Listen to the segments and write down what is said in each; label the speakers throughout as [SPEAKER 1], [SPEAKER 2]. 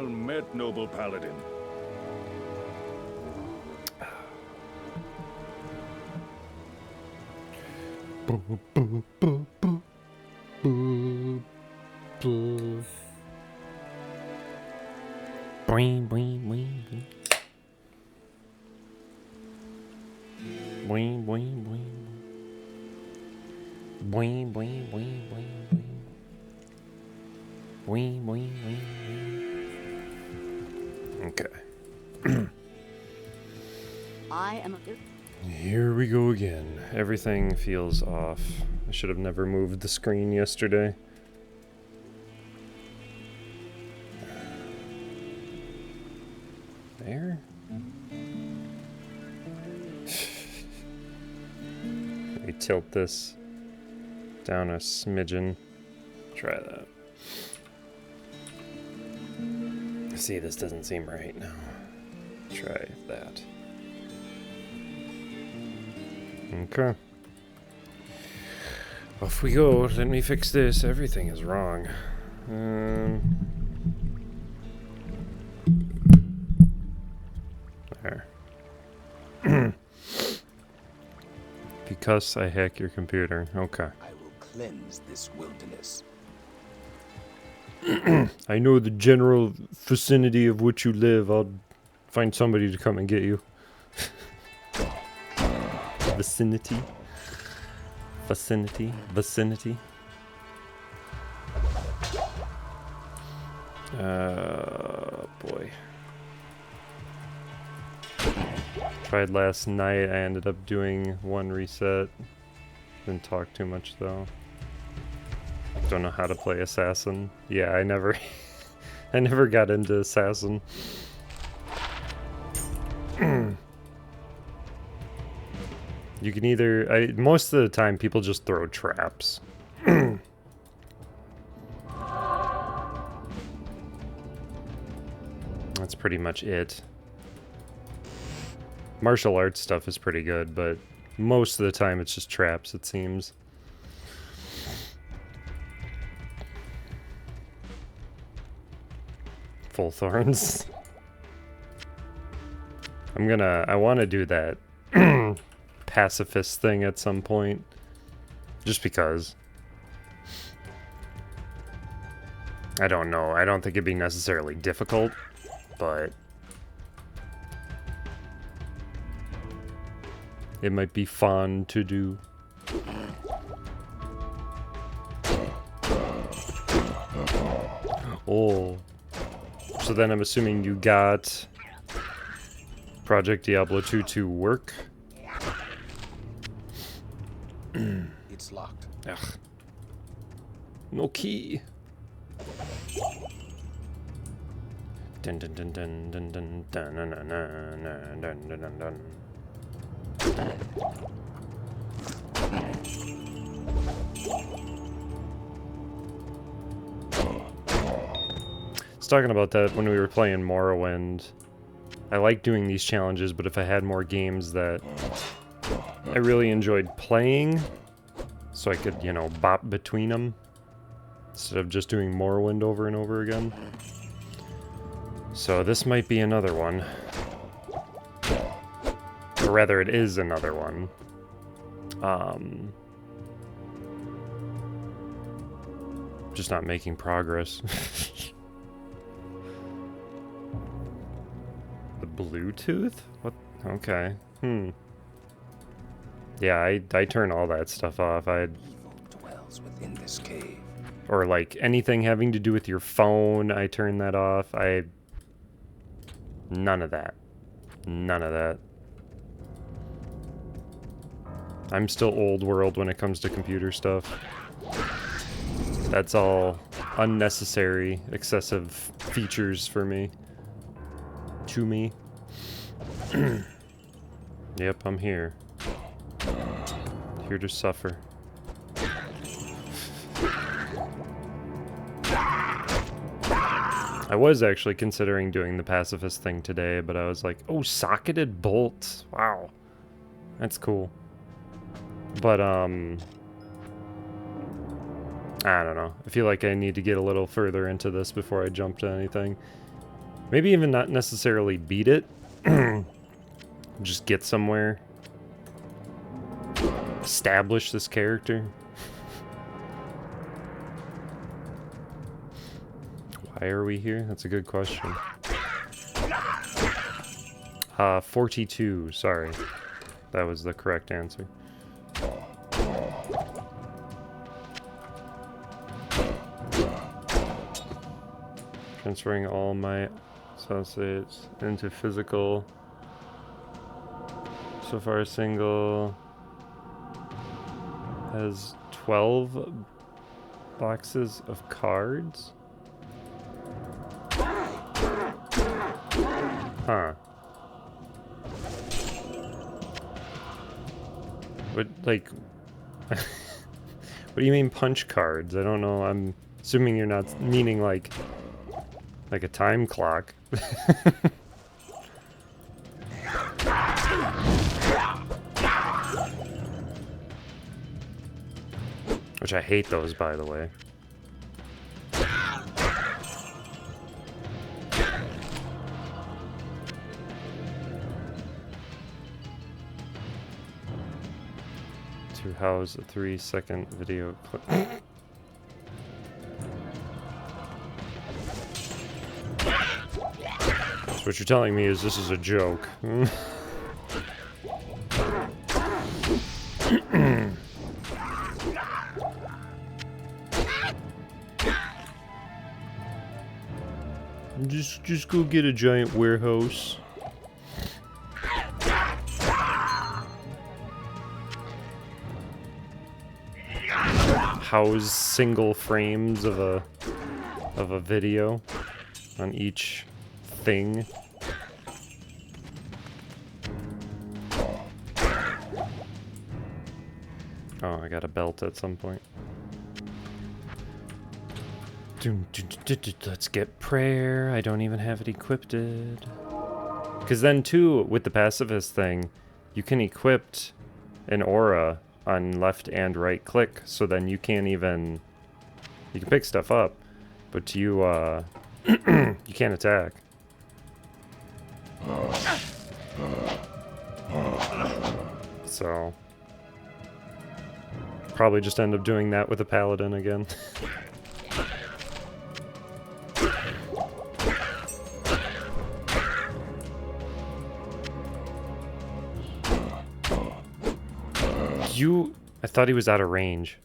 [SPEAKER 1] Well met, noble paladin.
[SPEAKER 2] Boing, boing, boing, boing. Boing, boing, boing. Boing, boing, boing, boing, boing. Boing, boing, boing, boing. Okay.
[SPEAKER 3] I am a...
[SPEAKER 2] Here we go again. Everything feels off. I should have never moved the screen yesterday. There? Let me tilt this down a smidgen. Try that. See, this doesn't seem right now. Try that. Okay. Off we go. Let me fix this. Everything is wrong. There. Because I hack your computer. Okay.
[SPEAKER 4] I will cleanse this wilderness.
[SPEAKER 2] I know the general vicinity of which you live. I'll find somebody to come and get you. Vicinity. Vicinity. Vicinity. Boy. Tried last night. I ended up doing one reset. Didn't talk too much though. Don't know how to play assassin. Yeah, I never I never got into assassin. You can either most of the time people just throw traps. That's pretty much it. Martial arts stuff is pretty good, but most of the time it's just traps, it seems. Full thorns. I want to do that pacifist thing at some point. Just because. I don't know. I don't think it'd be necessarily difficult, but it might be fun to do. Oh. So then I'm assuming you got Project Diablo 2 to work?
[SPEAKER 4] It's locked.
[SPEAKER 2] Ugh. No key. Dun dun dun dun dun dun dun dun dun dun dun dun dun dun. I was talking about that when we were playing Morrowind. I like doing these challenges, but if I had more games that I really enjoyed playing, so I could, you know, bop between them, instead of just doing Morrowind over and over again. So this might be another one. Or rather, it is another one. Just not making progress. The Bluetooth? What? Okay. Yeah, I turn all that stuff off.
[SPEAKER 4] Evil dwells within this cave.
[SPEAKER 2] Or like anything having to do with your phone, I turn that off. None of that. None of that. I'm still old world when it comes to computer stuff. That's all unnecessary, excessive features for me. To me. Yep, I'm here. Here to suffer. I was actually considering doing the pacifist thing today, but I was like, oh, socketed bolts. Wow. That's cool. But, I don't know. I feel like I need to get a little further into this before I jump to anything. Maybe even not necessarily beat it. Just get somewhere. Establish this character. Why are we here? That's a good question. 42, sorry. That was the correct answer. Transferring all my associates into physical. So far, a single has 12 boxes of cards. Huh. What, like... what do you mean punch cards? I don't know, I'm assuming you're not meaning like a time clock. Which I hate those, by the way. To house a 3-second video clip. So what you're telling me is this is a joke. Just go get a giant warehouse. House single frames of a video on each thing. Oh, I got a belt at some point. Let's get prayer. I don't even have it equipped. Because then too, with the pacifist thing, you can equip an aura on left and right click, so then you can't even... You can pick stuff up, but you, you can't attack. So... Probably just end up doing that with a paladin again. I thought he was out of range.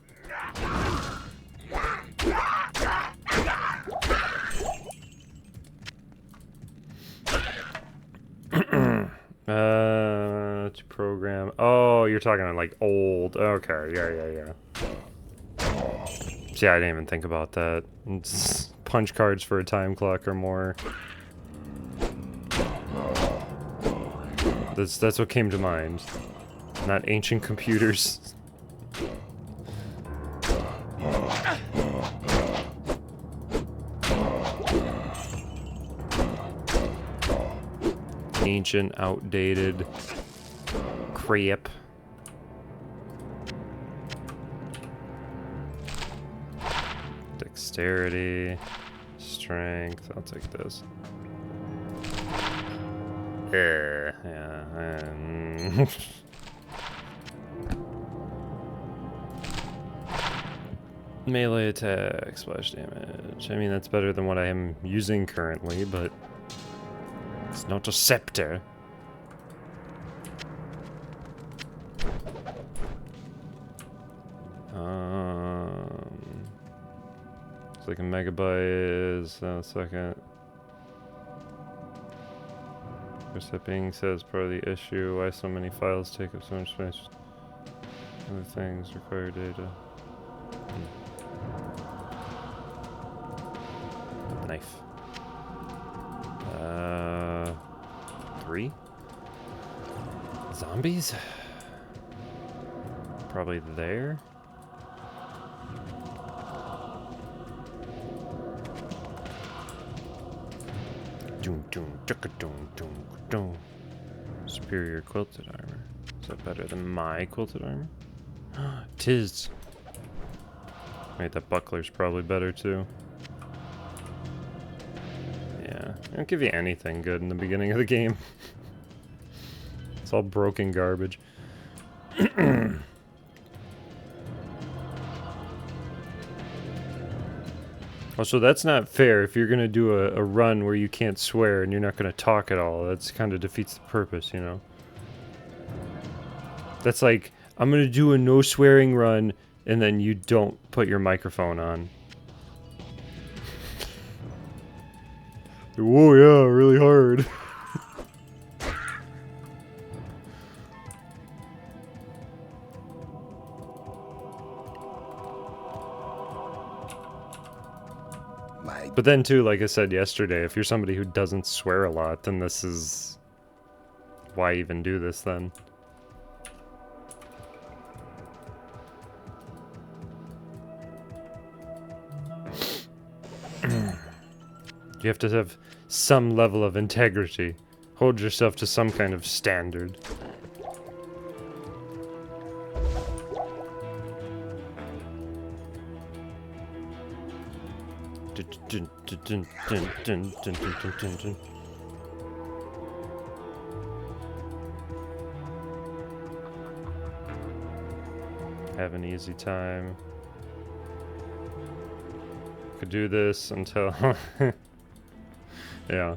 [SPEAKER 2] To program. Oh, you're talking on like old. Okay, yeah. See, I didn't even think about that. It's punch cards for a time clock or more. That's what came to mind. Not ancient computers. Ancient, outdated crap. Dexterity, strength. I'll take this. Yeah. Melee attack, splash damage. I mean, that's better than what I am using currently, but it's not a scepter. It's like a megabyte is second. First, that being said, is part of the issue. Why so many files take up so much space? Other things require data. Knife. 3? Zombies? Probably there. Superior quilted armor. Is that better than my quilted armor? Tis. Wait, that buckler's probably better too. Yeah. They don't give you anything good in the beginning of the game. It's all broken garbage. Also, that's not fair. If you're gonna do a run where you can't swear and you're not gonna talk at all, that's kind of defeats the purpose, you know? That's like, I'm gonna do a no swearing run, and then you don't put your microphone on. Whoa, yeah, really hard. But then too, like I said yesterday, if you're somebody who doesn't swear a lot, then this is... why even do this then? You have to have some level of integrity. Hold yourself to some kind of standard. Have an easy time. Could do this until... yeah.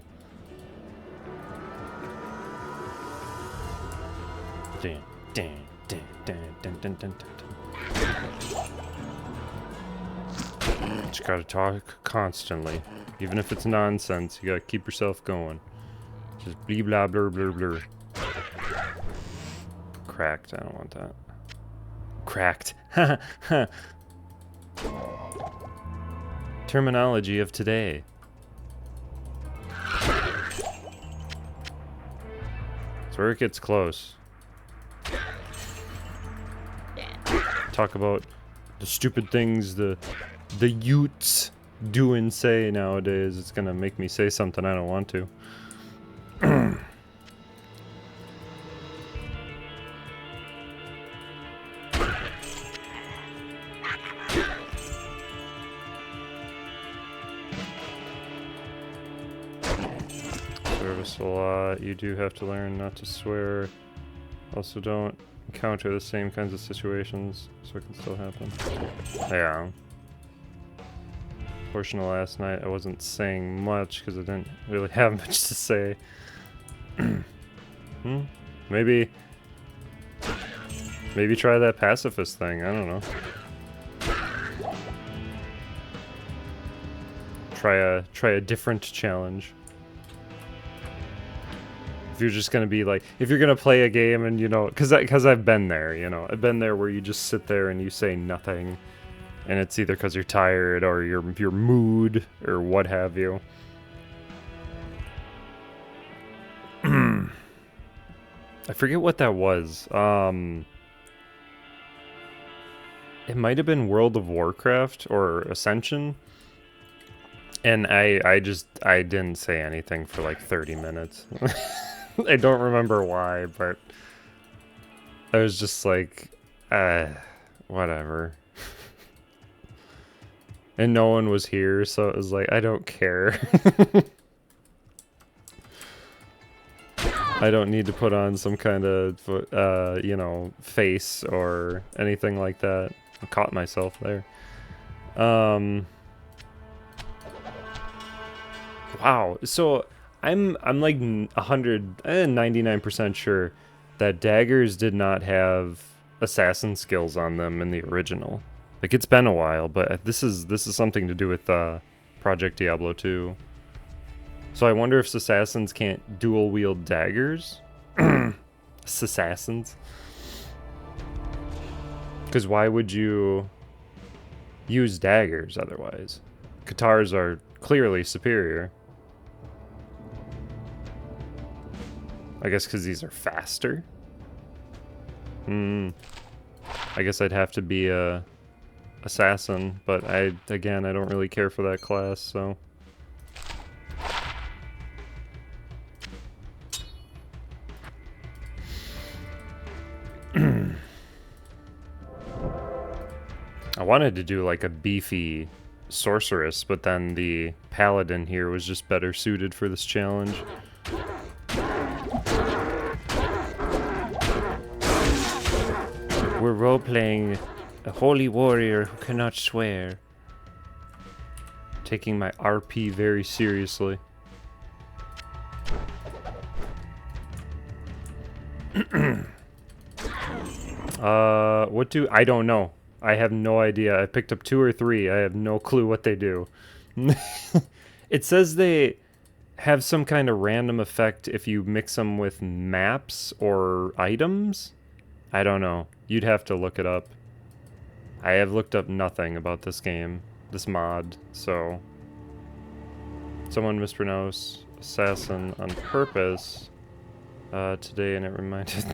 [SPEAKER 2] Just gotta talk constantly. Even if it's nonsense, you gotta keep yourself going. Just blee blah blur blur blur. Cracked, I don't want that. Cracked. Terminology of today. It's where it gets close. Talk about the stupid things the youths do and say nowadays. It's gonna make me say something I don't want to. Service a lot. You do have to learn not to swear. Also don't encounter the same kinds of situations, so it can still happen. Yeah. Portion of last night, I wasn't saying much because I didn't really have much to say. Maybe try that pacifist thing. I don't know. Try a different challenge. If you're just gonna be like, if you're gonna play a game and, you know, cause I've been there, you know, I've been there where you just sit there and you say nothing, and it's either cause you're tired or your mood or what have you. I forget what that was. It might have been World of Warcraft or Ascension. And I didn't say anything for like 30 minutes. I don't remember why, but I was just like, whatever. And no one was here, so it was like, I don't care. I don't need to put on some kind of, you know, face or anything like that. I caught myself there. Wow. So I'm like 99% sure that daggers did not have assassin skills on them in the original. Like, it's been a while, but this is something to do with Project Diablo 2. So I wonder if assassins can't dual wield daggers. Assassins. Because why would you use daggers otherwise? Katars are clearly superior. I guess because these are faster. I guess I'd have to be a assassin, but again, I don't really care for that class, so. I wanted to do like a beefy sorceress, but then the paladin here was just better suited for this challenge. We're role-playing a holy warrior who cannot swear. Taking my RP very seriously. What do... I don't know. I have no idea. I picked up 2 or 3. I have no clue what they do. It says they have some kind of random effect if you mix them with maps or items. I don't know. You'd have to look it up. I have looked up nothing about this game, this mod, so... Someone mispronounced assassin on purpose today, and it reminded...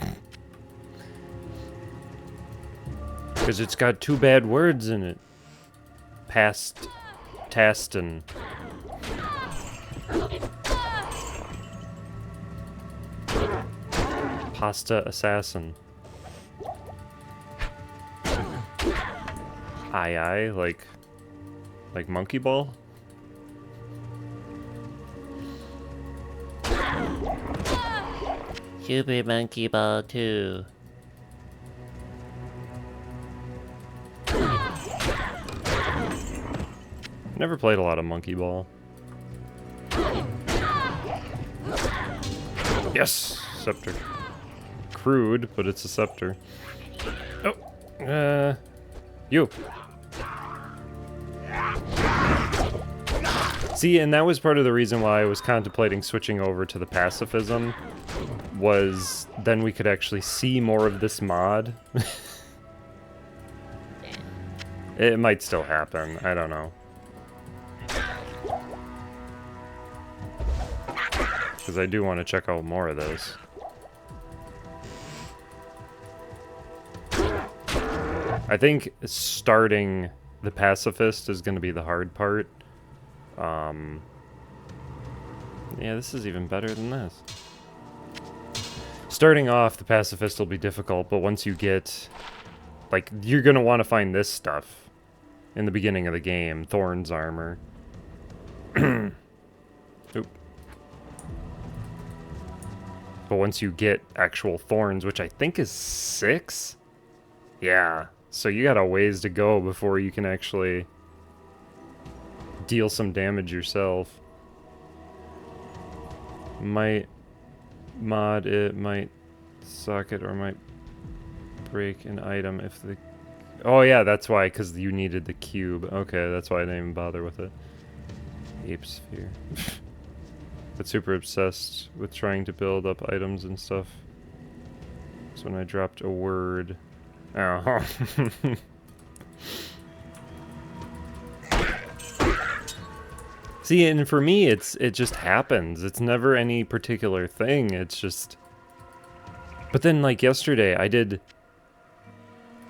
[SPEAKER 2] Because it's got 2 bad words in it. Past... Tastin. Pasta assassin. Aye, like monkey ball?
[SPEAKER 1] Super monkey ball too.
[SPEAKER 2] Never played a lot of monkey ball. Yes! Scepter. Crude, but it's a scepter. Oh! You! See, and that was part of the reason why I was contemplating switching over to the pacifism, was then we could actually see more of this mod. It might still happen, I don't know. Because I do want to check out more of this. I think starting the pacifist is going to be the hard part. Yeah, this is even better than this. Starting off, the pacifist will be difficult, but once you get... Like, you're going to want to find this stuff in the beginning of the game. Thorn's armor. Oop. But once you get actual thorns, which I think is 6? Yeah. So you got a ways to go before you can actually deal some damage yourself. Might mod it, might suck it, or might break an item if the... Oh yeah, that's why, because you needed the cube. Okay, that's why I didn't even bother with it. Ape sphere. But super obsessed with trying to build up items and stuff. So when I dropped a word... Oh. See, and for me, it just happens. It's never any particular thing. It's just... But then, like yesterday, I did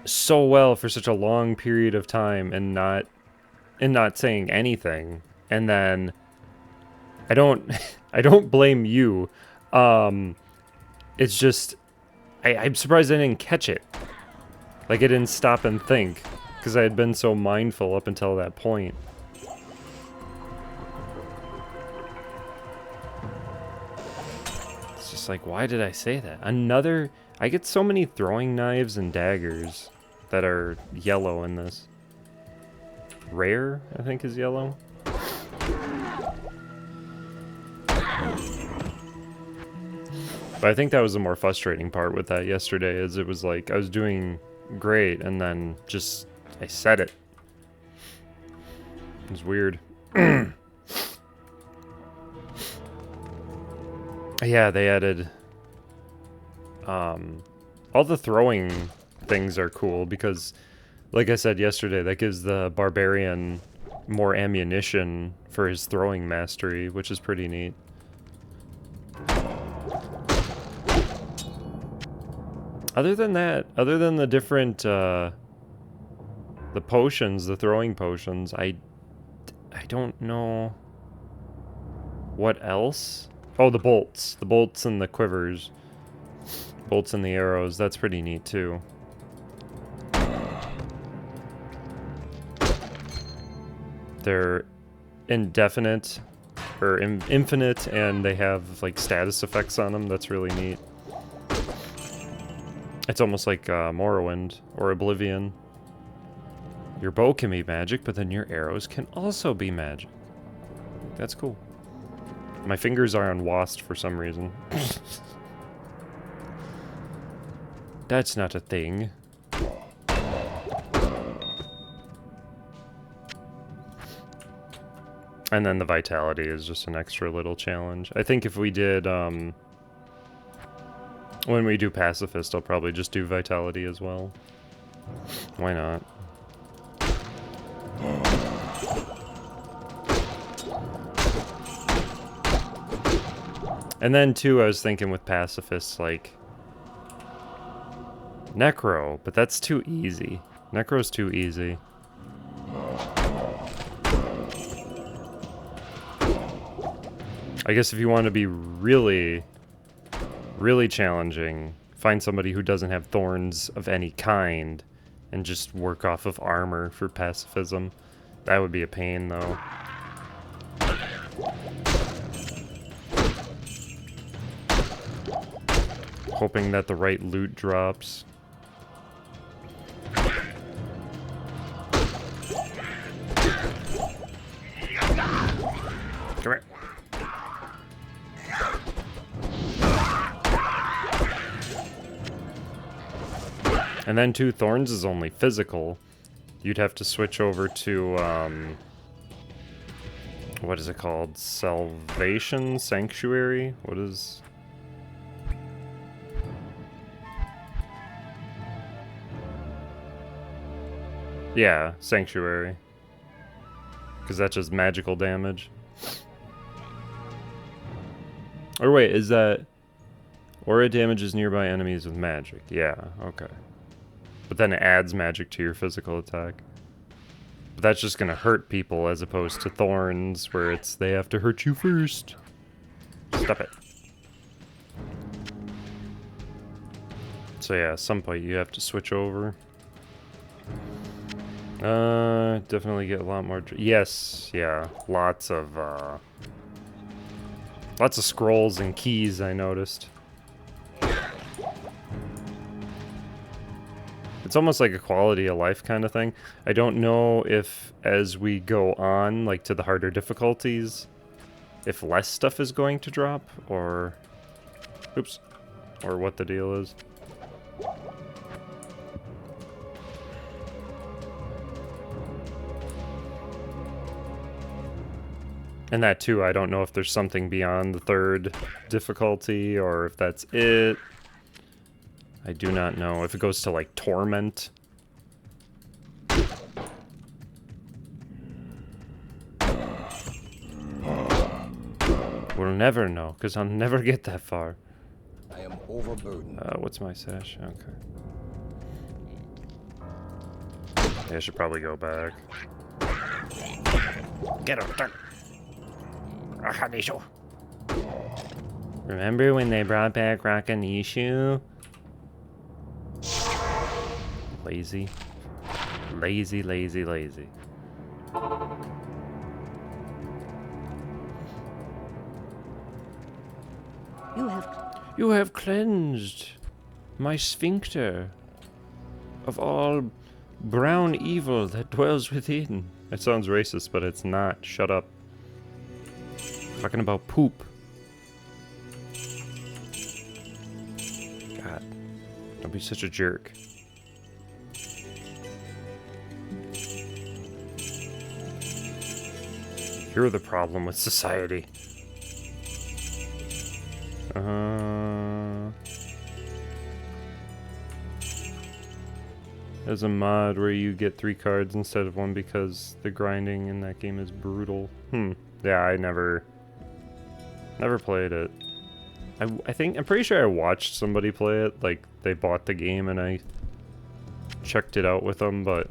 [SPEAKER 2] so well for such a long period of time and not saying anything. And then I don't blame you. It's just I'm surprised I didn't catch it. Like I didn't stop and think because I had been so mindful up until that point. It's just like, why did I say that? I get so many throwing knives and daggers that are yellow in this. Rare, I think, is yellow. But I think that was the more frustrating part with that yesterday, is it was like, I was doing great, and then just, I said it. It was weird. Yeah, they added... all the throwing things are cool, because, like I said yesterday, that gives the barbarian more ammunition for his throwing mastery, which is pretty neat. Other than that, other than the different, the potions, the throwing potions, I don't know what else. Oh, the bolts and the quivers, bolts and the arrows. That's pretty neat too. They're indefinite or infinite, and they have like status effects on them. That's really neat. It's almost like Morrowind or Oblivion. Your bow can be magic, but then your arrows can also be magic. That's cool. My fingers are unwashed for some reason. That's not a thing. And then the vitality is just an extra little challenge. I think if we did, when we do pacifist, I'll probably just do vitality as well. Why not? And then too, I was thinking with pacifists, like Necro, but that's too easy. Necro's too easy. I guess if you want to be really, really challenging, find somebody who doesn't have thorns of any kind and just work off of armor for pacifism. That would be a pain, though. Hoping that the right loot drops. Come here. And then two thorns is only physical. You'd have to switch over to, what is it called? Salvation? Sanctuary? What is... Yeah, Sanctuary. Because that's just magical damage. Or wait, is that... Aura damages nearby enemies with magic. Yeah, okay. But then it adds magic to your physical attack. But that's just gonna hurt people as opposed to thorns, where it's they have to hurt you first. Stop it. So yeah, at some point you have to switch over. Definitely get a lot more... Yes, yeah. Lots of scrolls and keys, I noticed. It's almost like a quality of life kind of thing. I don't know if as we go on, like to the harder difficulties, if less stuff is going to drop, or... Oops. Or what the deal is. And that too, I don't know if there's something beyond the third difficulty, or if that's it. I do not know. If it goes to, like, Torment. We'll never know, because I'll never get that far.
[SPEAKER 4] I am overburdened.
[SPEAKER 2] What's my sash? Okay. Yeah, I should probably go back. Get him, Rakanishu. Remember when they brought back Rakanishu? Lazy. Lazy, lazy, lazy. You have cleansed my sphincter of all brown evil that dwells within. It sounds racist, but it's not. Shut up. Talking about poop. God. Don't be such a jerk. You're the problem with society. There's a mod where you get 3 cards instead of 1 because the grinding in that game is brutal. Yeah, I never played it. I'm pretty sure I watched somebody play it. Like, they bought the game and I checked it out with them, but...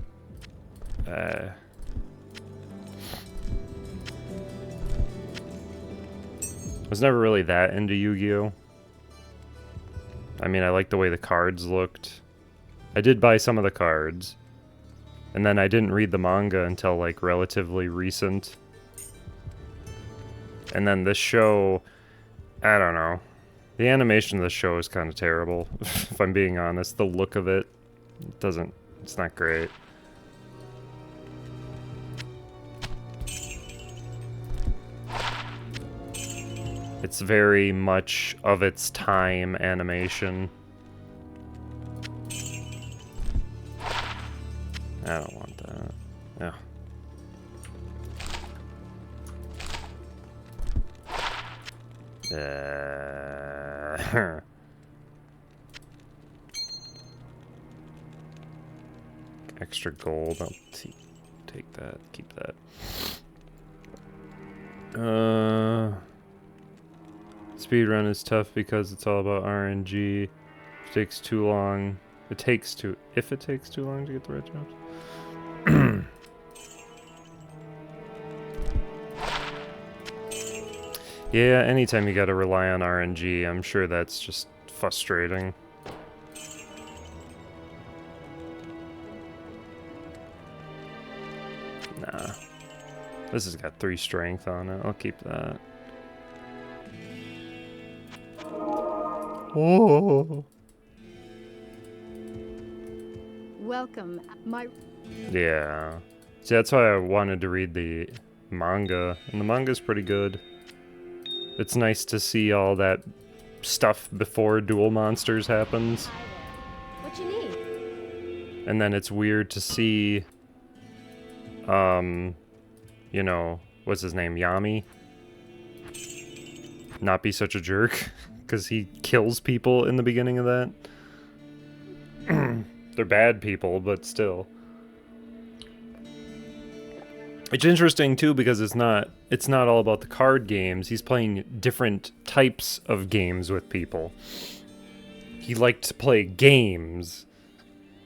[SPEAKER 2] I was never really that into Yu-Gi-Oh! I mean, I liked the way the cards looked. I did buy some of the cards. And then I didn't read the manga until like relatively recent. And then this show, I don't know. The animation of the show is kind of terrible, if I'm being honest. The look of it doesn't, it's not great. It's very much of its time animation. I don't want that. Yeah. Extra gold. I'll take that. Keep that. Speedrun is tough because it's all about RNG. If it takes too long. If it takes too long to get the red jobs. Yeah, anytime you gotta rely on RNG, I'm sure that's just frustrating. Nah. This has got 3 strength on it. I'll keep that. Oh.
[SPEAKER 3] Welcome, my...
[SPEAKER 2] Yeah. See, that's why I wanted to read the manga, and the manga's pretty good. It's nice to see all that stuff before Duel Monsters happens.
[SPEAKER 3] What you need?
[SPEAKER 2] And then it's weird to see, you know, what's his name, Yami? Not be such a jerk, because he kills people in the beginning of that. They're bad people, but still. It's interesting too because it's not all about the card games. He's playing different types of games with people. He liked to play games.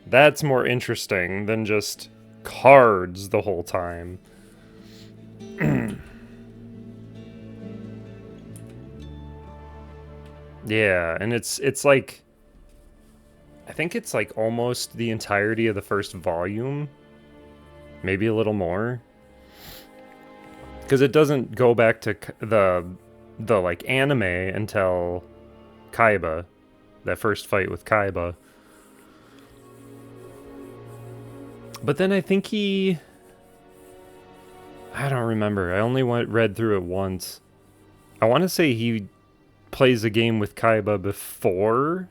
[SPEAKER 2] That's more interesting than just cards the whole time. Yeah, and it's like I think it's like almost the entirety of the first volume. Maybe a little more. Because it doesn't go back to the like anime until Kaiba, that first fight with Kaiba. But then I think I don't remember. I only read through it once. I want to say he plays a game with Kaiba before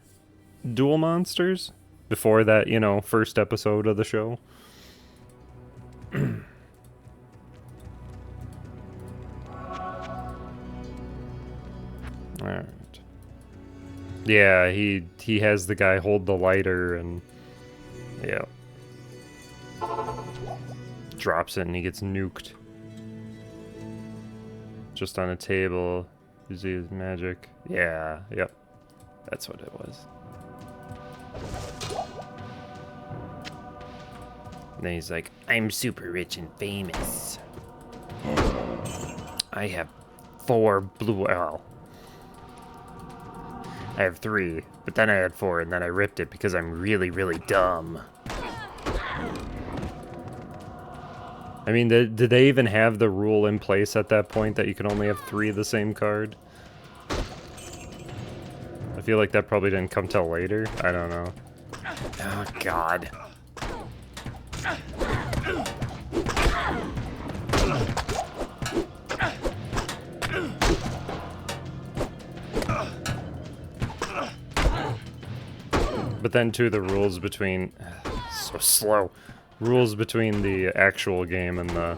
[SPEAKER 2] Duel Monsters, before that, you know, first episode of the show. Alright. Yeah, he has the guy hold the lighter and yeah. Drops it and he gets nuked. Just on a table. Using his magic. Yeah, yep. That's what it was. And then he's like, I'm super rich and famous. I have 4 blue... Oh. I have 3, but then I had 4, and then I ripped it because I'm really, really dumb. I mean, did they even have the rule in place at that point that you can only have 3 of the same card? I feel like that probably didn't come till later. I don't know. Oh, God. But then, too, the rules between... So slow. Rules between the actual game and the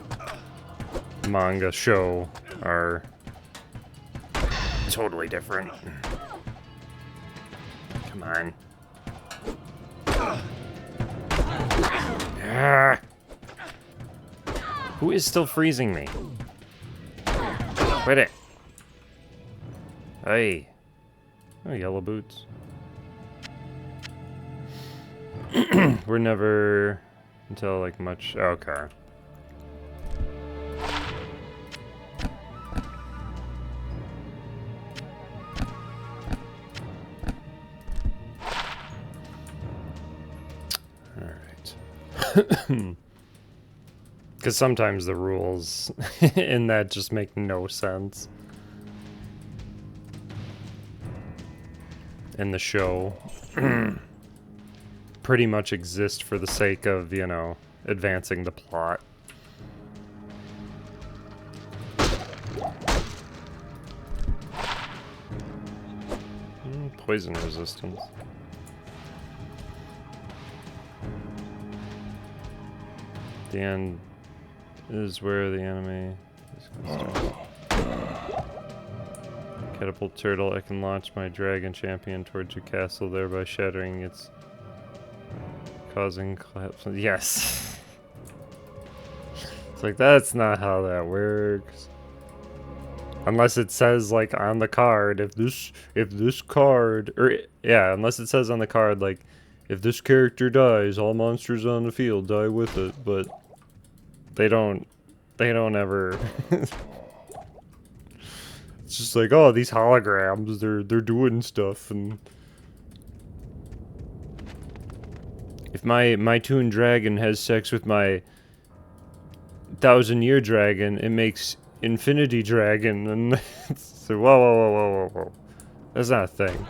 [SPEAKER 2] manga show are totally different. Come on. Ah. Who is still freezing me? Quit it. Hey. Oh, yellow boots. We're never until like much. Okay. All right. Because sometimes the rules in that just make no sense. In the show. Pretty much exist for the sake of, you know, advancing the plot. Poison resistance. The end is where the enemy is concerned. Catapult turtle, I can launch my dragon champion towards your castle, thereby shattering its... causing collapse. Yes! It's like, that's not how that works. Unless it says, like, on the card, if this card... Or, yeah, unless it says on the card, like, if this character dies, all monsters on the field die with it, but... They don't ever... It's just like, oh, these holograms, they're doing stuff, and... If my Toon Dragon has sex with my 1,000-year dragon, it makes Infinity Dragon, and it's like, whoa. That's not a thing.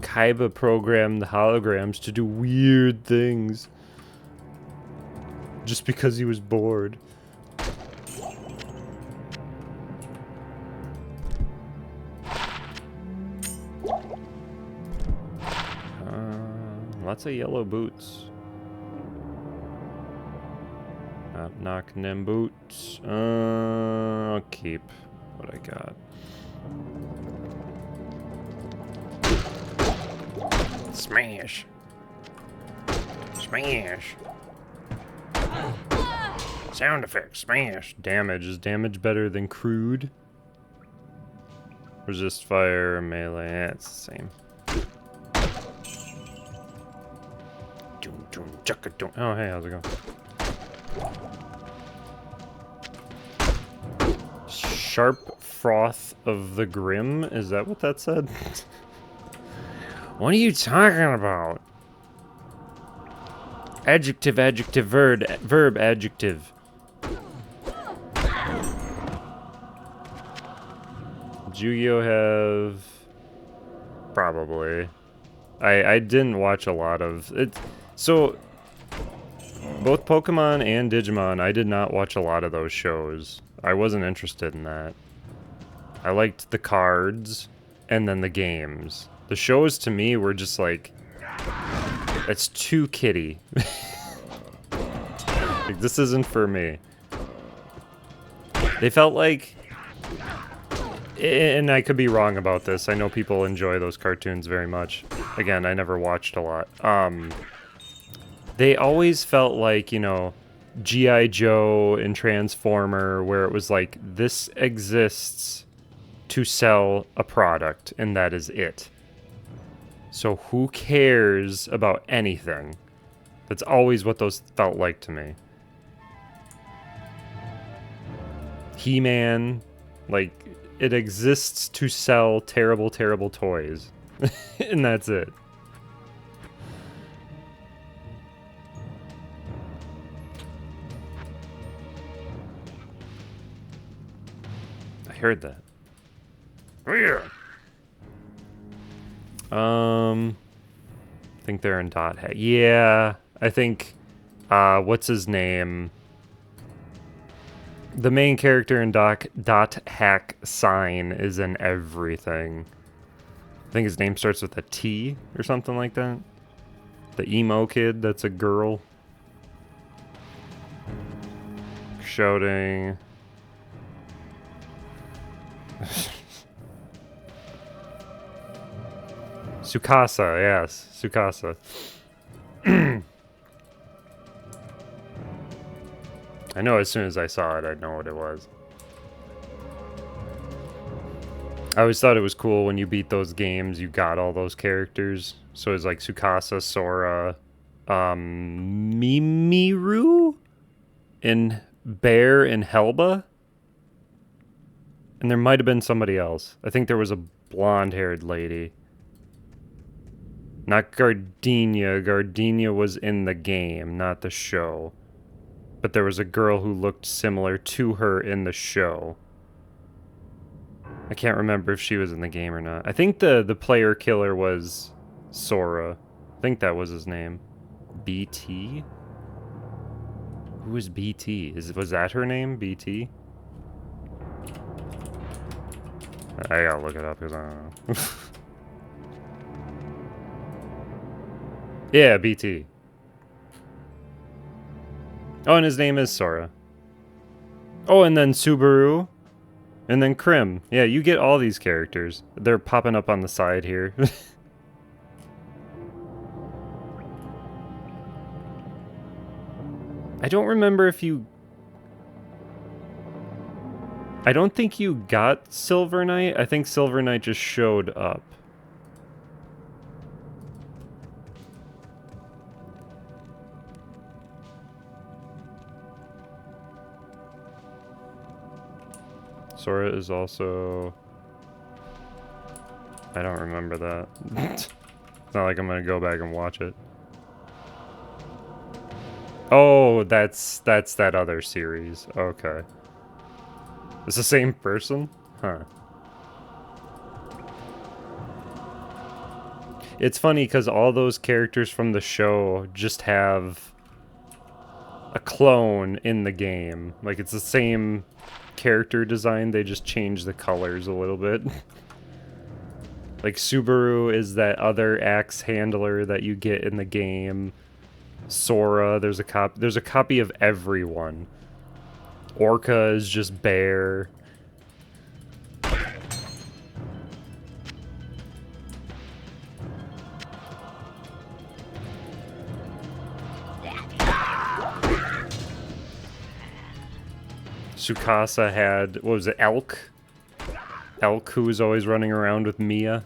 [SPEAKER 2] Kaiba programmed the holograms to do weird things. Just because he was bored. Lots of yellow boots. Not knocking them boots. I'll keep what I got. Smash. Smash. Sound effects. Smash. Damage. Is damage better than crude? Resist fire, melee. Yeah, it's the same. Oh, hey, how's it going? Sharp froth of the grim? Is that what that said? What are you talking about? Adjective, adjective, verb, adjective. Do Yu-Gi-Oh have... Probably. I didn't watch a lot of it. So, both Pokemon and Digimon, I did not watch a lot of those shows. I wasn't interested in that. I liked the cards and then the games. The shows to me were just like, it's too kiddie. Like, this isn't for me. They felt like, and I could be wrong about this, I know people enjoy those cartoons very much. Again, I never watched a lot. They always felt like, you know, G.I. Joe and Transformer, where it was like, this exists to sell a product, and that is it. So who cares about anything? That's always what those felt like to me. He-Man, like, it exists to sell terrible, terrible toys. And that's it. I heard that. Yeah. I think they're in dot hack. Yeah, I think, what's his name? The main character in dot hack sign is in everything. I think his name starts with a T or something like that. The emo kid, that's a girl. Shouting. Tsukasa, yes, Tsukasa. I know as soon as I saw it, I'd know what it was. I always thought it was cool when you beat those games, you got all those characters. So it's like Tsukasa, Sora, Mimiru, and Bear and Helba. And there might have been somebody else. I think there was a blonde-haired lady. Not Gardenia. Gardenia was in the game, not the show. But there was a girl who looked similar to her in the show. I can't remember if she was in the game or not. I think the player killer was Sora. I think that was his name. BT? Who is BT? Was that her name? BT? I gotta look it up because I don't know. Yeah, BT. Oh, and his name is Sora. Oh, and then Subaru. And then Krim. Yeah, you get all these characters. They're popping up on the side here. I don't remember if you... I don't think you got Silver Knight. I think Silver Knight just showed up. Sora is also... I don't remember that. It's not like I'm gonna go back and watch it. Oh, that's that other series. Okay. It's the same person? Huh. It's funny because all those characters from the show just have a clone in the game. Like, it's the same character design, they just change the colors a little bit. Like, Subaru is that other axe handler that you get in the game. Sora, there's a copy of everyone. Orca is just Bear. Tsukasa had, what was it, Elk? Elk, who was always running around with Mia.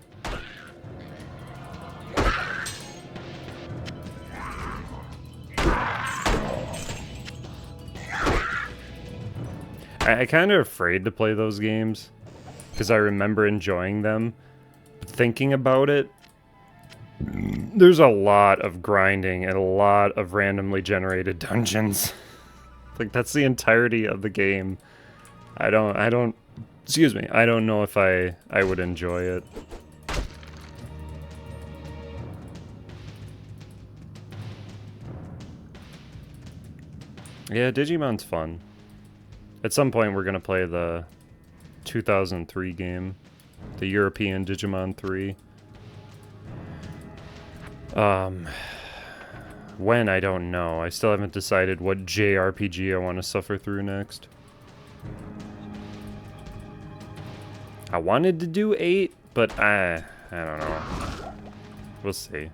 [SPEAKER 2] I kind of afraid to play those games because I remember enjoying them. But thinking about it, there's a lot of grinding and a lot of randomly generated dungeons. Like, that's the entirety of the game. I don't excuse me, I don't know if I would enjoy it. Yeah, Digimon's fun. At some point, we're gonna play the 2003 game, the European Digimon 3. When, I don't know. I still haven't decided what JRPG I want to suffer through next. I wanted to do 8, but I don't know. We'll see.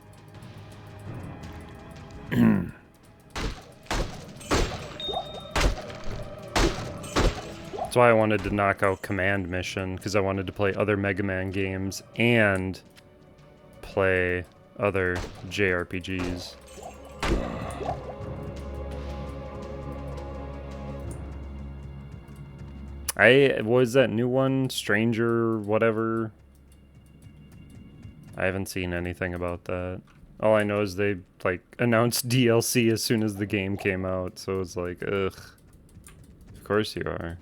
[SPEAKER 2] That's why I wanted to knock out Command Mission, because I wanted to play other Mega Man games and play other JRPGs. What was that new one? Stranger whatever? I haven't seen anything about that. All I know is they, like, announced DLC as soon as the game came out, so it's like, ugh. Of course you are.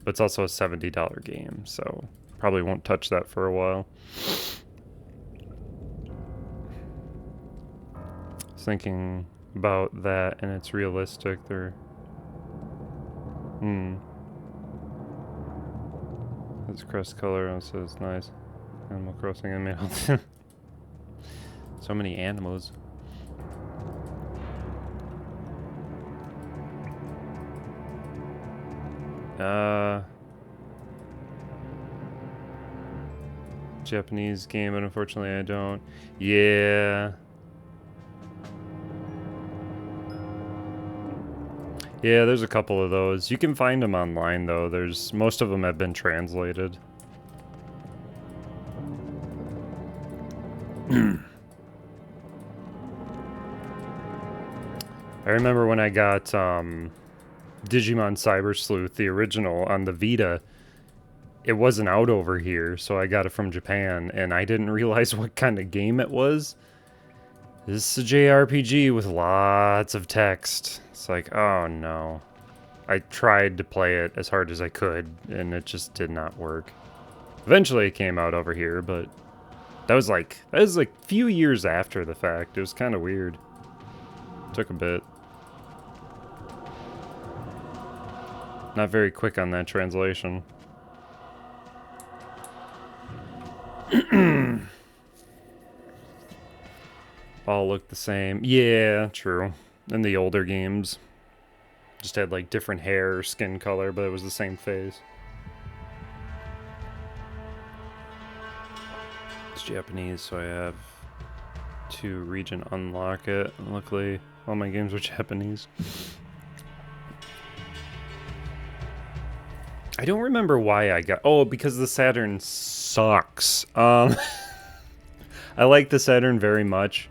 [SPEAKER 2] But it's also a $70 game, so probably won't touch that for a while. I was thinking about that, and it's realistic. They're... It's crest color, so it's nice. Animal Crossing animal. So many animals. Japanese game, but unfortunately I don't. Yeah. Yeah, there's a couple of those. You can find them online though. Most of them have been translated. I remember when I got Digimon Cyber Sleuth, the original, on the Vita. It wasn't out over here, so I got it from Japan, and I didn't realize what kind of game it was This is a JRPG with lots of text. It's like, oh no. I tried to play it as hard as I could, and it just did not work. Eventually it came out over here, but that was like a few years after the fact. It was kind of weird. Took a bit. Not very quick on that translation. All look the same. Yeah, true. In the older games. Just had like different hair or skin color, but it was the same face. It's Japanese, so I have to region unlock it. And luckily, all my games are Japanese. I don't remember why I got... Oh, because the Saturn sucks. I like the Saturn very much.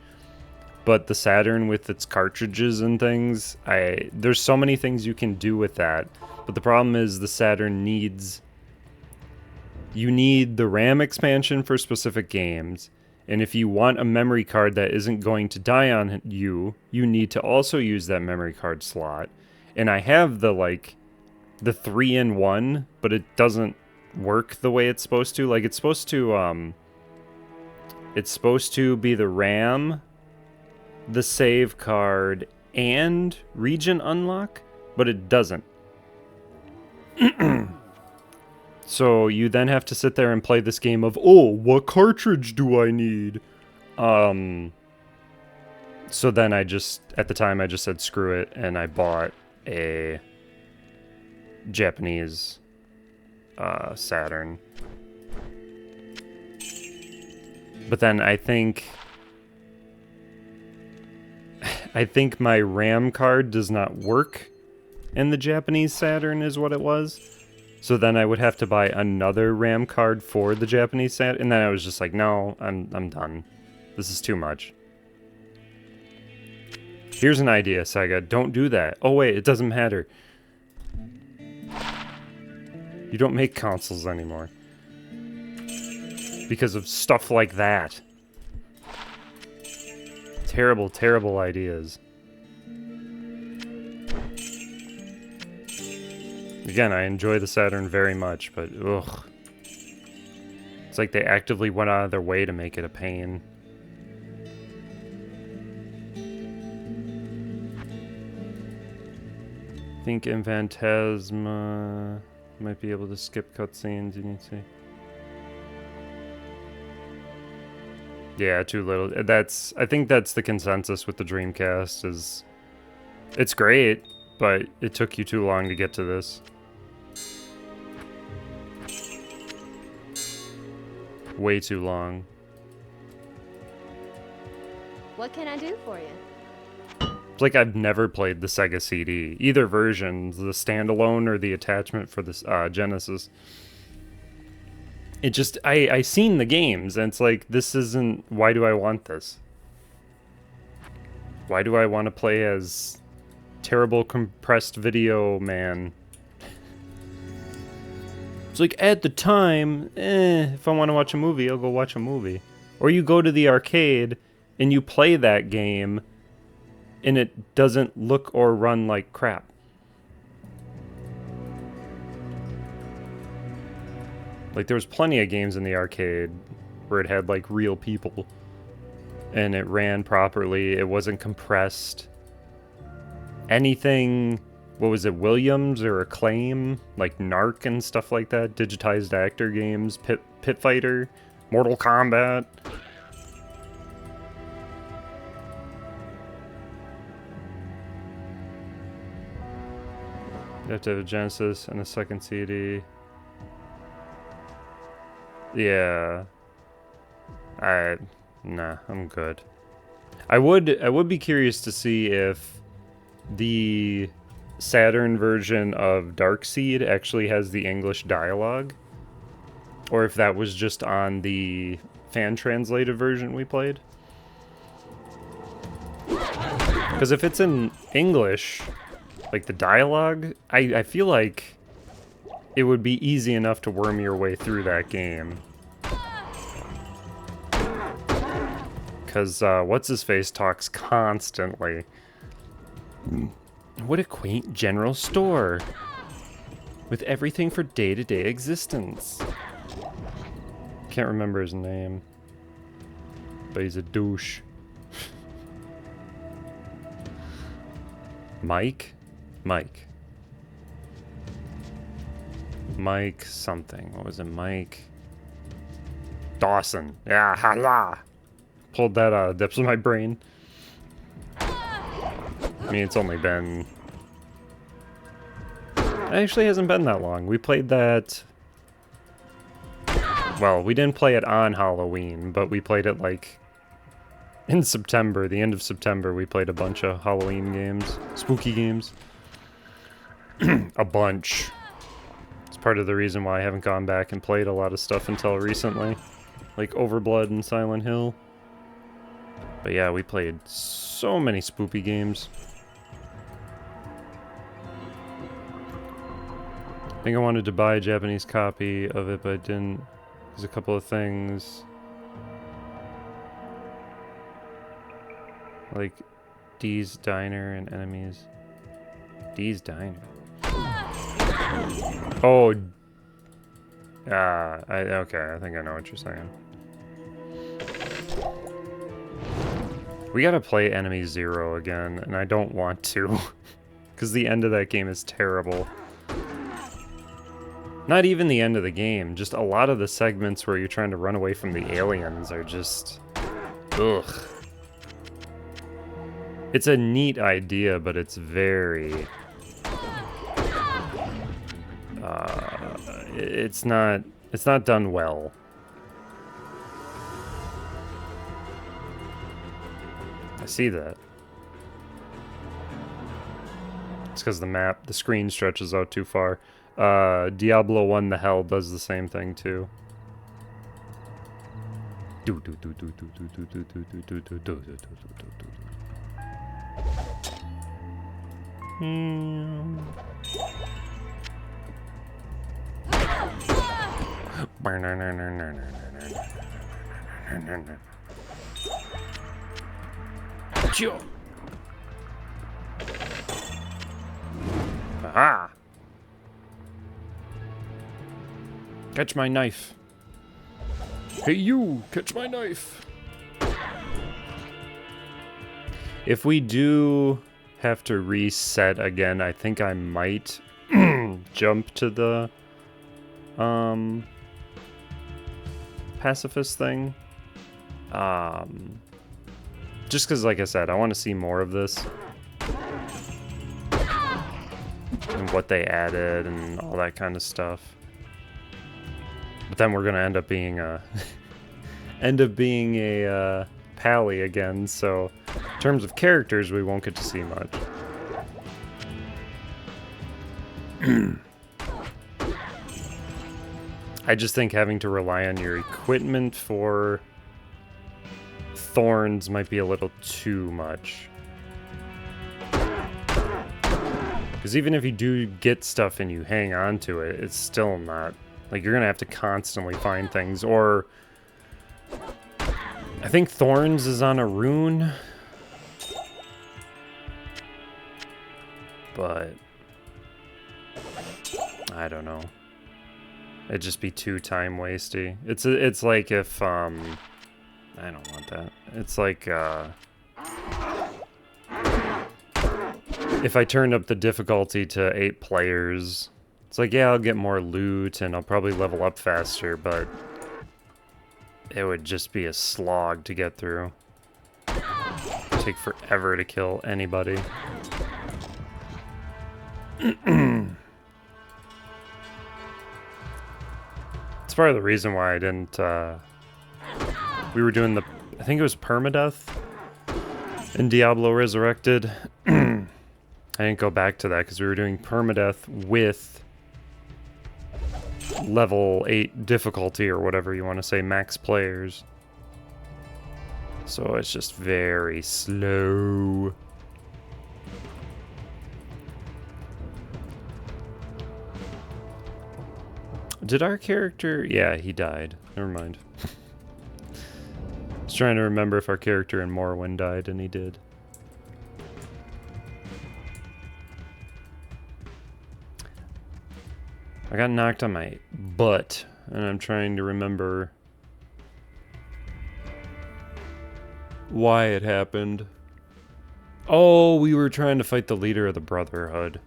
[SPEAKER 2] But the Saturn with its cartridges and things, there's so many things you can do with that. But the problem is the Saturn needs... You need the RAM expansion for specific games. And if you want a memory card that isn't going to die on you, you need to also use that memory card slot. And I have the, like, the 3-in-1, but it doesn't work the way it's supposed to. Like, it's supposed to be the RAM, the save card, and region unlock, but it doesn't. So you then have to sit there and play this game of, oh, what cartridge do I need? So then at the time I just said screw it, and I bought a Japanese Saturn. But then I think my RAM card does not work in the Japanese Saturn is what it was. So then I would have to buy another RAM card for the Japanese Saturn, and then I was just like, no, I'm done. This is too much. Here's an idea, Sega. Don't do that. Oh wait, it doesn't matter. You don't make consoles anymore. Because of stuff like that. Terrible, terrible ideas. Again, I enjoy the Saturn very much, but ugh. It's like they actively went out of their way to make it a pain. I think in Phantasma might be able to skip cutscenes, you need to see. Yeah, too little. I think that's the consensus with the Dreamcast is it's great, but it took you too long to get to this. Way too long.
[SPEAKER 3] What can I do for you?
[SPEAKER 2] It's like I've never played the Sega CD. Either version, the standalone or the attachment for the Genesis. It just, I seen the games, and it's like, this isn't, why do I want this? Why do I want to play as terrible compressed video man? It's like, at the time, if I want to watch a movie, I'll go watch a movie. Or you go to the arcade, and you play that game, and it doesn't look or run like crap. Like, there was plenty of games in the arcade where it had, like, real people. And it ran properly. It wasn't compressed. Anything, what was it, Williams or Acclaim? Like, Narc and stuff like that. Digitized actor games. Pit Fighter. Mortal Kombat. You have to have a Genesis and a second CD. Yeah. Nah, I'm good. I would be curious to see if the Saturn version of Darkseid actually has the English dialogue, or if that was just on the fan-translated version we played. Because if it's in English, like the dialogue, I feel like it would be easy enough to worm your way through that game. Because what's-his-face talks constantly. What a quaint general store. With everything for day-to-day existence. Can't remember his name. But he's a douche. Mike? Mike something. What was it? Mike Dawson. Yeah, hala! Pulled that out of the depths of my brain. I mean, it's only been... It actually hasn't been that long. We played that... Well, we didn't play it on Halloween, but we played it, like, in September. The end of September, we played a bunch of Halloween games. Spooky games. A bunch. It's part of the reason why I haven't gone back and played a lot of stuff until recently. Like Overblood and Silent Hill. But yeah, we played so many spoopy games. I think I wanted to buy a Japanese copy of it, but I didn't. There's a couple of things. Like Dee's Diner and Enemies. Dee's Diner. Oh. Okay, I think I know what you're saying. We gotta play Enemy Zero again, and I don't want to. Because the end of that game is terrible. Not even the end of the game, just a lot of the segments where you're trying to run away from the aliens are just... Ugh. It's a neat idea, but it's very... it's not done well. I see that. It's because the screen stretches out too far. Diablo 1 the Hell does the same thing too. Aha! Catch my knife. Hey you, catch my knife. If we do have to reset again, I think I might jump to the pacifist thing. Just because, like I said, I want to see more of this. And what they added and all that kind of stuff. But then we're gonna end up being a pally again, so in terms of characters we won't get to see much. I just think having to rely on your equipment for thorns might be a little too much. Because even if you do get stuff and you hang on to it, it's still not... Like, you're gonna have to constantly find things, or... I think Thorns is on a rune. But... I don't know. It'd just be too time-wasty. It's like if, I don't want that. It's like, if I turned up the difficulty to 8 players... It's like, yeah, I'll get more loot and I'll probably level up faster, but it would just be a slog to get through. It'd take forever to kill anybody. It's part of the reason why I didn't, we were doing I think it was permadeath in Diablo Resurrected. I didn't go back to that because we were doing permadeath with level 8 difficulty, or whatever you want to say, max players. So it's just very slow. Did our character... Yeah, he died. Never mind. was trying to remember if our character in Morrowind died, and he did. I got knocked on my butt, and I'm trying to remember why it happened. Oh, we were trying to fight the leader of the Brotherhood.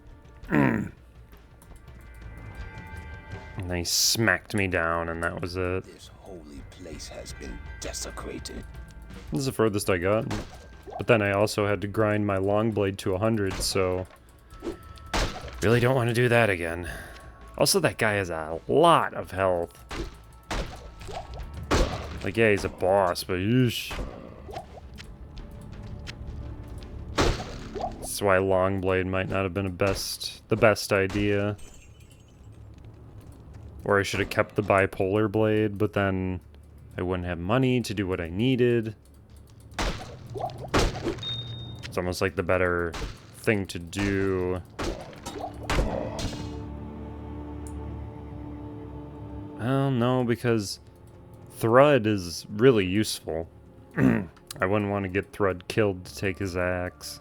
[SPEAKER 2] And they smacked me down, and that was it.
[SPEAKER 4] This holy place has been desecrated.
[SPEAKER 2] This is the furthest I got. But then I also had to grind my long blade to 100, so really don't want to do that again. Also, that guy has a lot of health. Like, yeah, he's a boss, but yeesh. That's why long blade might not have been the best idea. Or I should have kept the bipolar blade, but then I wouldn't have money to do what I needed. It's almost like the better thing to do. Well, no, because Thrud is really useful. I wouldn't want to get Thrud killed to take his axe.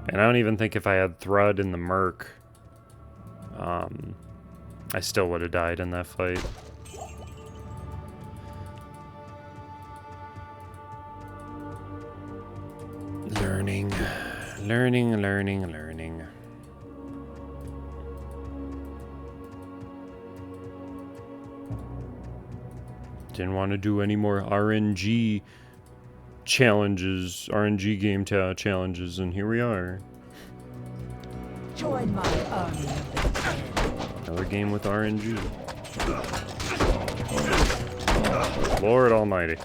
[SPEAKER 2] And I don't even think if I had Thrud in the Merc, I still would have died in that fight. Learning. Didn't want to do any more RNG challenges, RNG game challenges, and here we are.
[SPEAKER 5] Join my army of the dead.
[SPEAKER 2] Another game with RNG. Lord Almighty.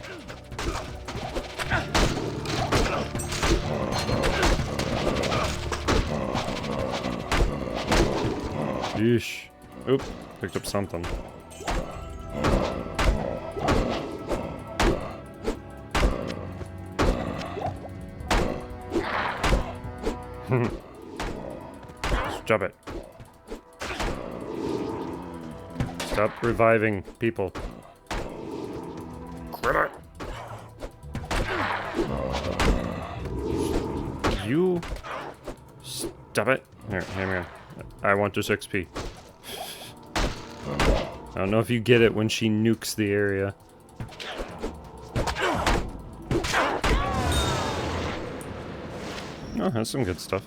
[SPEAKER 2] Yeesh. Oop, picked up something. Stop it. Stop reviving people. Critter. You stop it. Here, hand me on. I want this XP. I don't know if you get it when she nukes the area. Oh, that's some good stuff.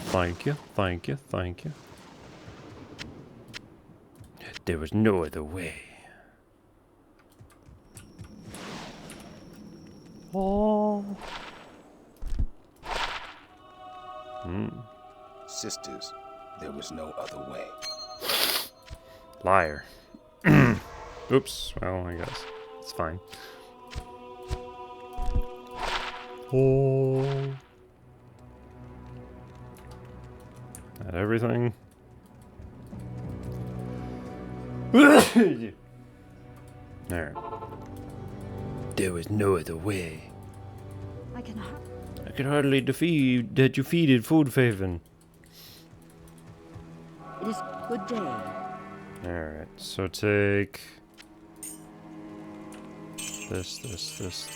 [SPEAKER 2] Thank you, thank you, thank you. There was no other way. Oh.
[SPEAKER 4] Sisters, there was no other way.
[SPEAKER 2] Liar. Oops, well, I guess. It's fine. Oh. That everything? Alright. There was no other way.
[SPEAKER 3] I
[SPEAKER 2] could hardly defeat that you feeded food faven.
[SPEAKER 5] It is good day.
[SPEAKER 2] Alright, so take this, this, this.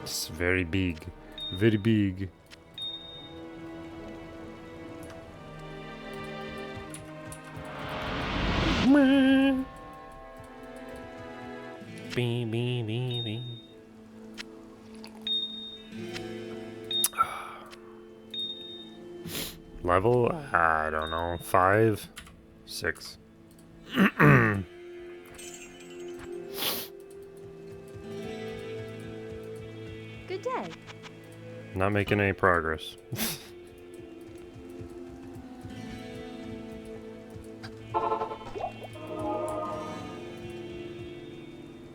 [SPEAKER 2] It's very big. Very big. Bing, bing, bing, bing. Level? I don't know. 5? 6.
[SPEAKER 3] Good day.
[SPEAKER 2] Not making any progress.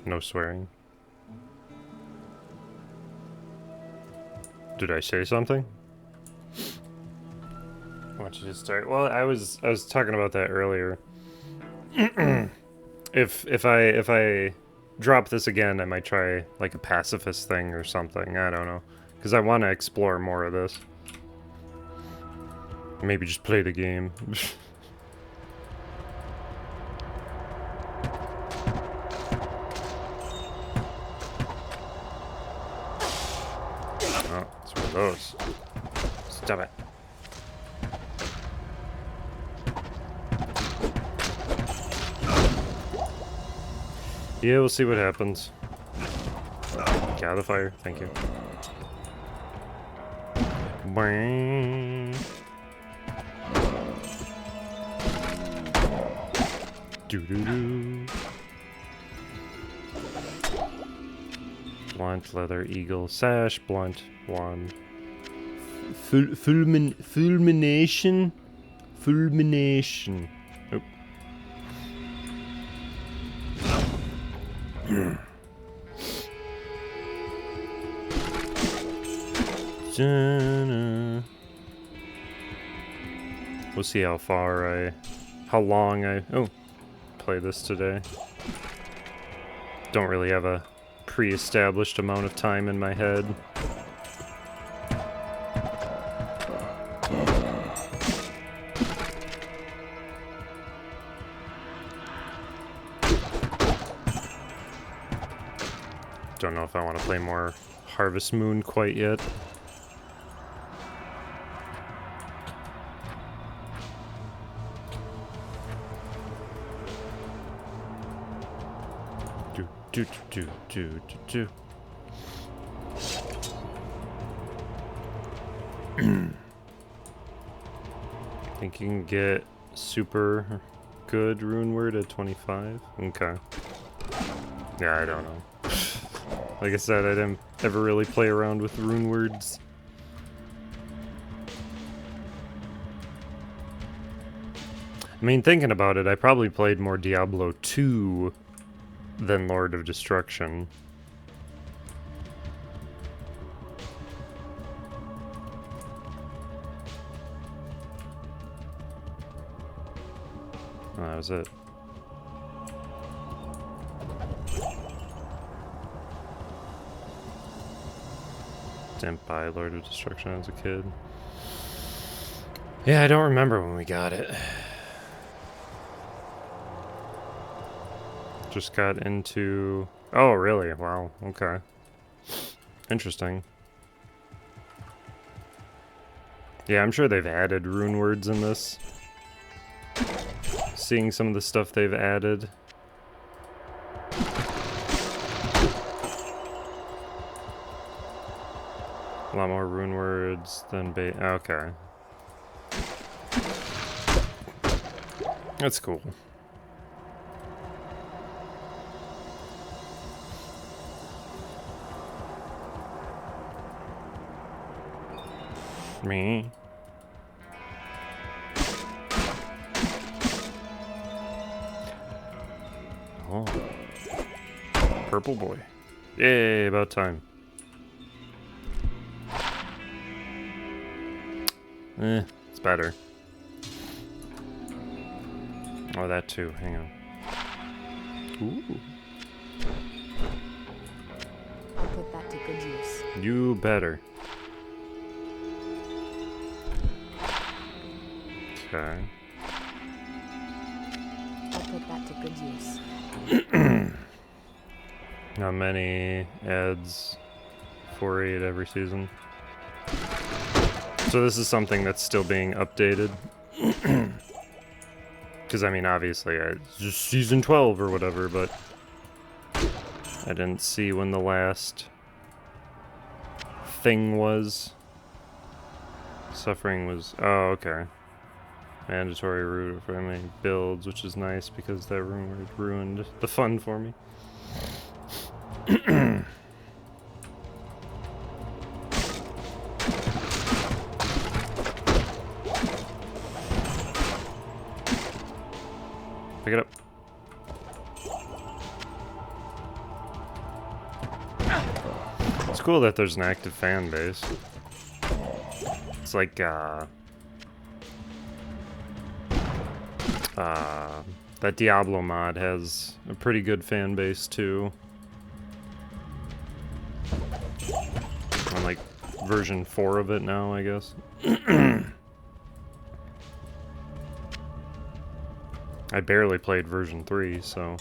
[SPEAKER 2] No swearing. Did I say something? Why don't you just start? Well, I was talking about that earlier. If I drop this again, I might try like a pacifist thing or something. I don't know, because I want to explore more of this. Maybe just play the game. Oh, it's one of those. Stop it. Yeah, we'll see what happens. Get out of the fire. Thank you. Boing. Doo-doo-doo. Blunt, leather, eagle, sash, blunt, wand. Fulmination? Fulmination. Nope. We'll see how long I play this today. Don't really have a pre-established amount of time in my head. Don't know if I want to play more Harvest Moon quite yet. Do. Think you can get super good rune word at 25? Okay. Yeah, I don't know. Like I said, I didn't ever really play around with rune words. I mean, thinking about it, I probably played more Diablo 2 than Lord of Destruction. Oh, that was it. Didn't buy Lord of Destruction as a kid. Yeah, I don't remember when we got it. Just got into... Oh, really? Wow. Okay. Interesting. Yeah, I'm sure they've added rune words in this. Seeing some of the stuff they've added. A lot more rune words than okay. That's cool. Me. Oh. Purple boy. Yay, about time. It's better. Oh, that too. Hang on. Ooh.
[SPEAKER 3] I'll put that to good use.
[SPEAKER 2] You better. Okay.
[SPEAKER 3] I'll put that to good use.
[SPEAKER 2] Not many ads. 4-8 every season. So this is something that's still being updated. Because, I mean, obviously, it's just season 12 or whatever, but I didn't see when the last thing was. Suffering was... Oh, okay. Mandatory route for any builds, which is nice because that rumor ruined the fun for me. Pick it up. It's cool that there's an active fan base. It's like, That Diablo mod has a pretty good fan base too. On like version 4 of it now, I guess. I barely played version 3, so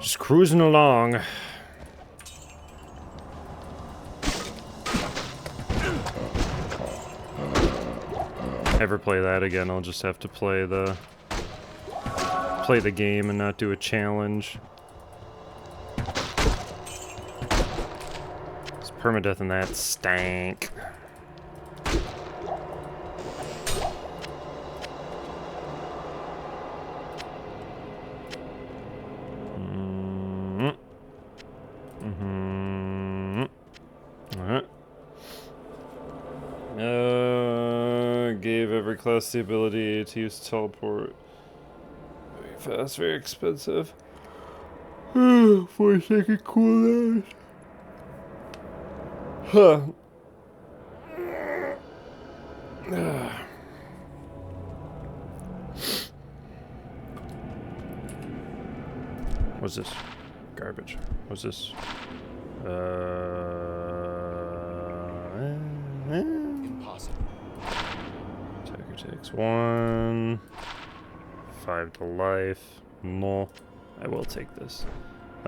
[SPEAKER 2] just cruising along. Ever play that again, I'll just have to play the game and not do a challenge. It's permadeath and that stank. Gave every class the ability to use teleport. Very fast, very expensive. 4-second cooldown. Huh. What's this? Garbage. What's this?
[SPEAKER 4] Impossible.
[SPEAKER 2] Attacker takes 1. 5 to life. No. I will take this.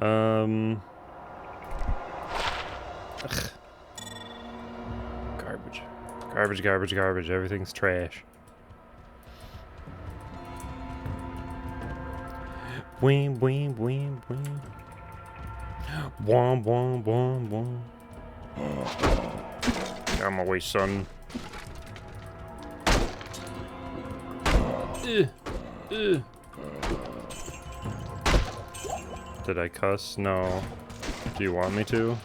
[SPEAKER 2] Ugh. Garbage. Garbage, garbage, garbage. Everything's trash. Boing, boing, boing, boing. Wom, wom, wom, wom. Get out of my way, son. Did I cuss? No. Do you want me to?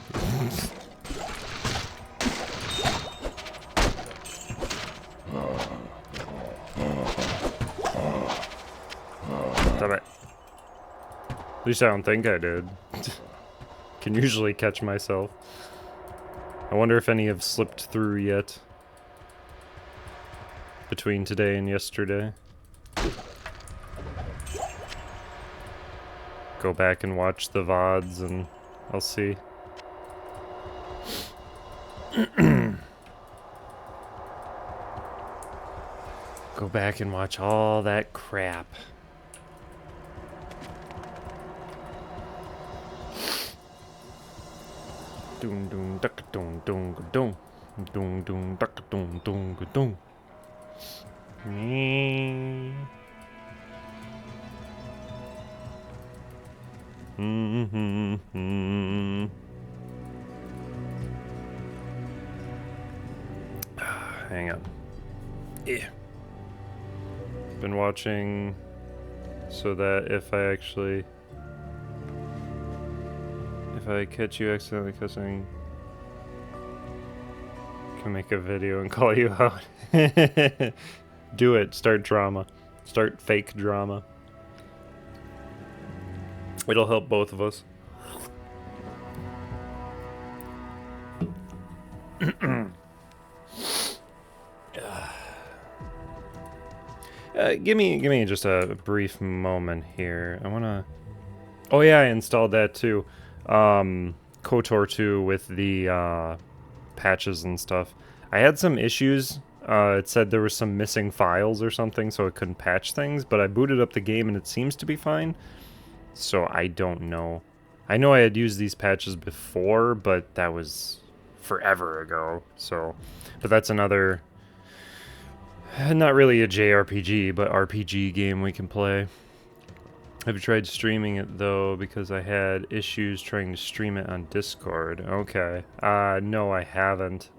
[SPEAKER 2] Stop it. At least I don't think I did. Can usually catch myself. I wonder if any have slipped through yet. Between today and yesterday. Go back and watch the VODs and I'll see. Go back and watch all that crap. Doom doom duck doom doom doom doom doom duck doom doom doom. Hang on. Yeah. Been watching so that if I catch you accidentally cussing, I can make a video and call you out. Do it. Start drama. Start fake drama. It'll help both of us. Give me just a brief moment here. I wanna. Oh yeah, I installed that too. KOTOR 2 with the patches and stuff. I had some issues. It said there were some missing files or something, so it couldn't patch things. But I booted up the game and it seems to be fine. So I don't know. I know I had used these patches before, but that was forever ago. So, but that's another. Not really a JRPG, but RPG game we can play. I've tried streaming it though because I had issues trying to stream it on Discord. Okay. No, I haven't.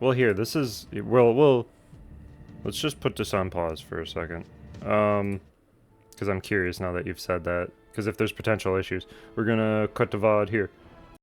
[SPEAKER 2] Well here, this is let's just put this on pause for a second. Because I'm curious now that you've said that. Because if there's potential issues, we're gonna cut the VOD here.